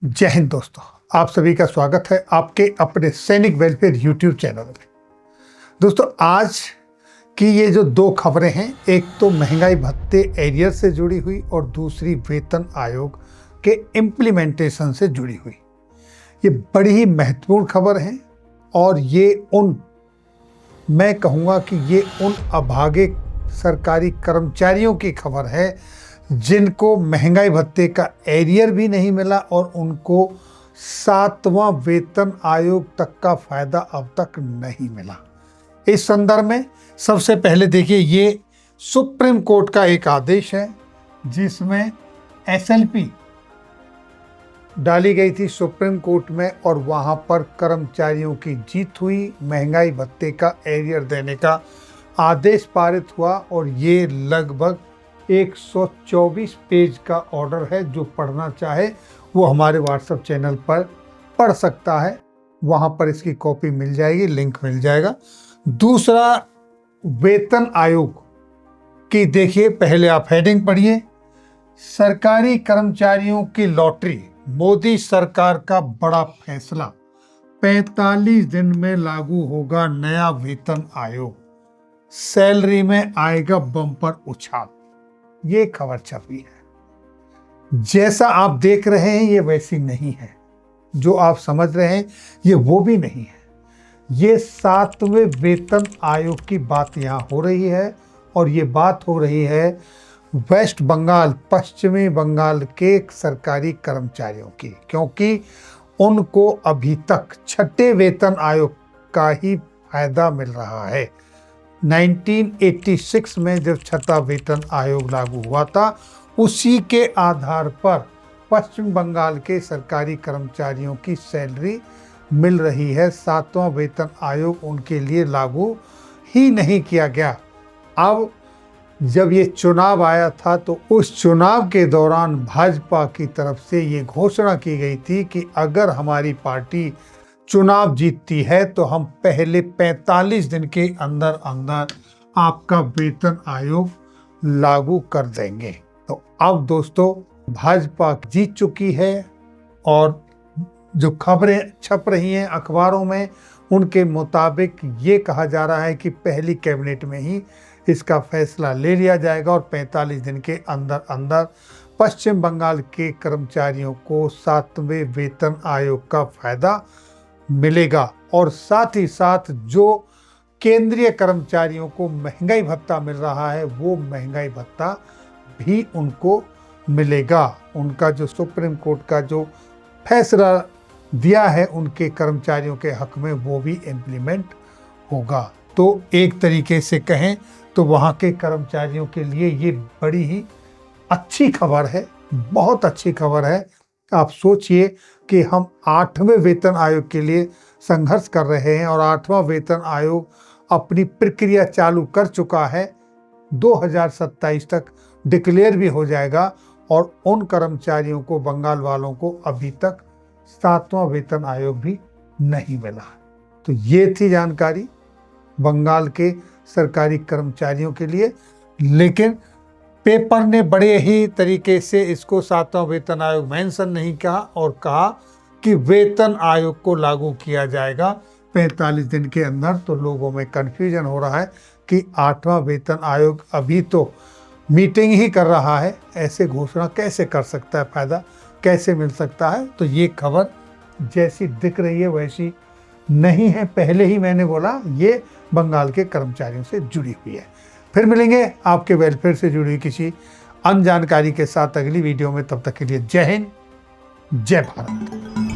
जय हिंद दोस्तों, आप सभी का स्वागत है आपके अपने सैनिक वेलफेयर यूट्यूब चैनल में। दोस्तों, आज की ये जो दो खबरें हैं, एक तो महंगाई भत्ते एरियर से जुड़ी हुई और दूसरी वेतन आयोग के इम्प्लीमेंटेशन से जुड़ी हुई। ये बड़ी ही महत्वपूर्ण खबर है और मैं कहूँगा कि ये उन अभागे सरकारी कर्मचारियों की खबर है जिनको महंगाई भत्ते का एरियर भी नहीं मिला और उनको 7वां वेतन आयोग तक का फायदा अब तक नहीं मिला। इस संदर्भ में सबसे पहले देखिए, ये सुप्रीम कोर्ट का एक आदेश है जिसमें एसएलपी डाली गई थी सुप्रीम कोर्ट में और वहां पर कर्मचारियों की जीत हुई। महंगाई भत्ते का एरियर देने का आदेश पारित हुआ और ये लगभग 124 पेज का ऑर्डर है। जो पढ़ना चाहे वो हमारे व्हाट्सएप चैनल पर पढ़ सकता है, वहां पर इसकी कॉपी मिल जाएगी, लिंक मिल जाएगा। दूसरा, वेतन आयोग की देखिए, पहले आप हेडिंग पढ़िए। सरकारी कर्मचारियों की लॉटरी, मोदी सरकार का बड़ा फैसला, 45 दिन में लागू होगा नया वेतन आयोग, सैलरी में आएगा बम्पर उछाल। ये खबर छपी है। जैसा आप देख रहे हैं ये वैसी नहीं है, जो आप समझ रहे हैं ये वो भी नहीं है। ये 7वें वेतन आयोग की बात यहाँ हो रही है और ये बात हो रही है वेस्ट बंगाल, पश्चिमी बंगाल के सरकारी कर्मचारियों की, क्योंकि उनको अभी तक 6ठे वेतन आयोग का ही फायदा मिल रहा है। 1986 में जब 6ठा वेतन आयोग लागू हुआ था, उसी के आधार पर पश्चिम बंगाल के सरकारी कर्मचारियों की सैलरी मिल रही है। 7वां वेतन आयोग उनके लिए लागू ही नहीं किया गया। अब जब ये चुनाव आया था तो उस चुनाव के दौरान भाजपा की तरफ से ये घोषणा की गई थी कि अगर हमारी पार्टी चुनाव जीतती है तो हम पहले 45 दिन के अंदर अंदर आपका वेतन आयोग लागू कर देंगे। तो अब दोस्तों, भाजपा जीत चुकी है और जो खबरें छप रही हैं अखबारों में, उनके मुताबिक ये कहा जा रहा है कि पहली कैबिनेट में ही इसका फैसला ले लिया जाएगा और 45 दिन के अंदर अंदर पश्चिम बंगाल के कर्मचारियों को 7वें वेतन आयोग का फायदा मिलेगा और साथ ही साथ जो केंद्रीय कर्मचारियों को महंगाई भत्ता मिल रहा है वो महंगाई भत्ता भी उनको मिलेगा। उनका जो सुप्रीम कोर्ट का जो फैसला दिया है उनके कर्मचारियों के हक में, वो भी इम्प्लीमेंट होगा। तो एक तरीके से कहें तो वहाँ के कर्मचारियों के लिए ये बड़ी ही अच्छी खबर है, बहुत अच्छी खबर है। आप सोचिए कि हम 8वें वेतन आयोग के लिए संघर्ष कर रहे हैं और 8वां वेतन आयोग अपनी प्रक्रिया चालू कर चुका है। 2027 तक डिक्लेयर भी हो जाएगा और उन कर्मचारियों को, बंगाल वालों को अभी तक 7वां वेतन आयोग भी नहीं मिला। तो ये थी जानकारी बंगाल के सरकारी कर्मचारियों के लिए। लेकिन पेपर ने बड़े ही तरीके से इसको 7वां वेतन आयोग मेंशन नहीं कहा और कहा कि वेतन आयोग को लागू किया जाएगा 45 दिन के अंदर। तो लोगों में कन्फ्यूजन हो रहा है कि 8वां वेतन आयोग अभी तो मीटिंग ही कर रहा है, ऐसे घोषणा कैसे कर सकता है, फायदा कैसे मिल सकता है। तो ये खबर जैसी दिख रही है वैसी नहीं है। पहले ही मैंने बोला ये बंगाल के कर्मचारियों से जुड़ी हुई है। फिर मिलेंगे आपके वेलफेयर से जुड़ी किसी अन्य जानकारी के साथ अगली वीडियो में। तब तक के लिए जय हिंद, जय भारत।